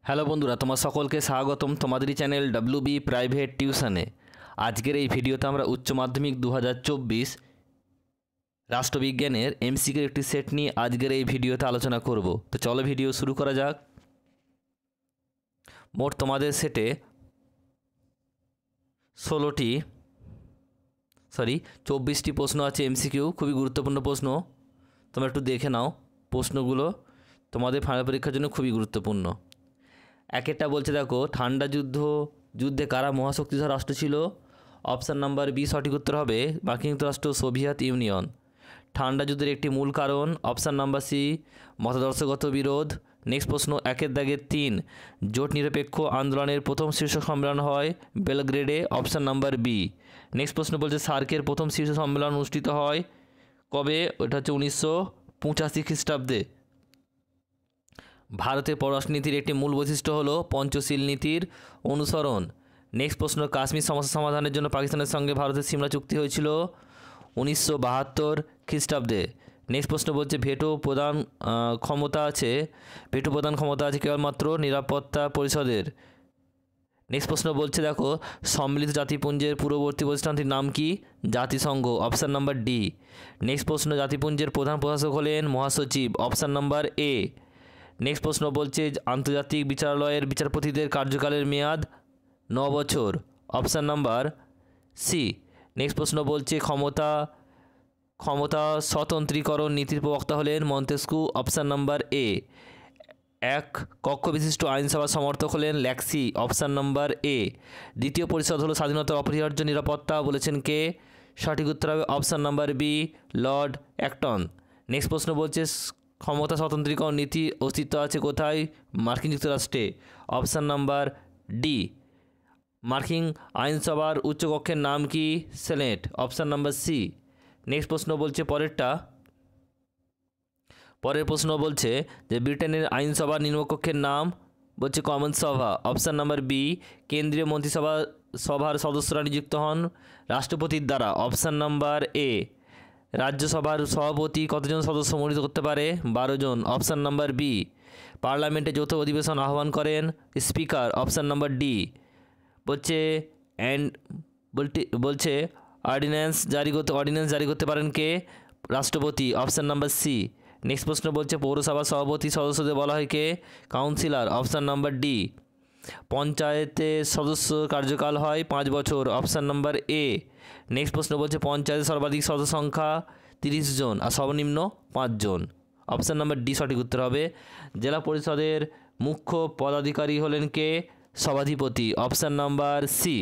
Hello বন্ধুরা, তোমার সকলকে স্বাগতম তোমাদেরই চ্যানেল ডব্লিউবি প্রাইভেট টিউশনে। আজকের এই ভিডিওতে আমরা উচ্চ মাধ্যমিক 2024 রাষ্ট্রবিজ্ঞানের এমসিকিউর একটি সেট নিয়ে আজকের এই ভিডিওতে আলোচনা করব। তো চলো ভিডিও শুরু করা যাক। মোট তোমাদের সেটে 24টি প্রশ্ন আছে এমসিকিউ, খুবই গুরুত্বপূর্ণ প্রশ্ন। তোমরা একটু দেখে নাও, প্রশ্নগুলো তোমাদের ফাইনাল পরীক্ষার জন্য খুবই গুরুত্বপূর্ণ। একটা বলছে, দেখো, ঠান্ডা যুদ্ধে কারা মহাশক্তিধর রাষ্ট্র ছিল? অপশান নাম্বার বি সঠিক উত্তর হবে মার্কিন যুক্তরাষ্ট্র, সোভিয়েত ইউনিয়ন। ঠান্ডা যুদ্ধের একটি মূল কারণ অপশান নাম্বার সি মতাদর্শগত বিরোধ। নেক্সট প্রশ্ন, 1-3 জোট নিরপেক্ষ আন্দোলনের প্রথম শীর্ষ সম্মেলন হয় বেলগ্রেডে। Option number B. নেক্সট প্রশ্ন বলছে, সার্কের প্রথম শীর্ষ সম্মেলন অনুষ্ঠিত হয় কবে? ওটা হচ্ছে 1985 খ্রিস্টাব্দে। ভারতের পররাষ্ট্রনীতির একটি মূল বৈশিষ্ট্য হলো পঞ্চশীল নীতির অনুসরণ। নেক্সট প্রশ্ন, কাশ্মীর সমস্যা সমাধানের জন্য পাকিস্তানের সঙ্গে ভারতের সিমলা চুক্তি হয়েছিল 1972 খ্রিস্টাব্দে। নেক্সট প্রশ্ন বলছে, ভেটো প্রদান ক্ষমতা আছে কেবলমাত্র নিরাপত্তা পরিষদের। নেক্সট প্রশ্ন বলছে, দেখো, সম্মিলিত জাতিপুঞ্জের পূর্ববর্তী প্রতিষ্ঠানটির নাম কি? জাতিসংঘ। Option number D. নেক্সট প্রশ্ন, জাতিপুঞ্জের প্রধান প্রশাসক হলেন মহাসচিব। অপশান নাম্বার এ। নেক্সট প্রশ্ন বলছে, আন্তর্জাতিক বিচারালয়ের বিচারপতিদের কার্যকালের মেয়াদ 9 বছর। Option number C. নেক্সট প্রশ্ন বলছে, ক্ষমতা স্বতন্ত্রীকরণ নীতির প্রবক্তা হলেন মন্তেস্কু। অপশান নাম্বার এ। এক কক্ষ বিশিষ্ট আইনসভার সমর্থক হলেন ল্যাক্সি। অপশান নাম্বার এ। দ্বিতীয় পরিষদ হলো স্বাধীনতার অপরিহার্য নিরাপত্তা, বলেছেন কে? সঠিক উত্তর হবে option number B, Lord Acton. Next প্রশ্ন বলছে, ক্ষমতা স্বতন্ত্রীকরণ নীতি অস্তিত্ব আছে কোথায়? মার্কিন যুক্তরাষ্ট্রে। Option number D. মার্কিন আইনসভার উচ্চকক্ষের নাম কি? Senate. Option number C. Next প্রশ্ন বলছে পরের প্রশ্ন বলছে যে ব্রিটেনের আইনসভার নিম্নকক্ষের নাম বলছে কমন সভা। Option number B. কেন্দ্রীয় সভার সদস্যরা নিযুক্ত হন রাষ্ট্রপতির দ্বারা। Option number A. রাজ্যসভার সভাপতি কতজন সদস্য মনোনীত করতে পারে? 12 জন। Option number B. পার্লামেন্টে যৌথ অধিবেশন আহ্বান করেন স্পিকার। Option number D. বলছে অর্ডিন্যান্স জারি করতে পারেন কে? রাষ্ট্রপতি। Option number C. নেক্সট প্রশ্ন বলছে, পৌরসভার সভাপতি সদস্যদের বলা হয় কে? কাউন্সিলর। Option number D. পঞ্চায়েতের সদস্য কার্যকাল হয় 5 বছর। অপশান নাম্বার এ। নেক্সট প্রশ্ন বলছে, পঞ্চায়েতের সর্বাধিক সদস্য সংখ্যা 30 জন আর সর্বনিম্ন 5 জন। অপশান নাম্বার ডি সঠিক উত্তর হবে। জেলা পরিষদের মুখ্য পদাধিকারী হলেন কে? সভাধিপতি। Option number C.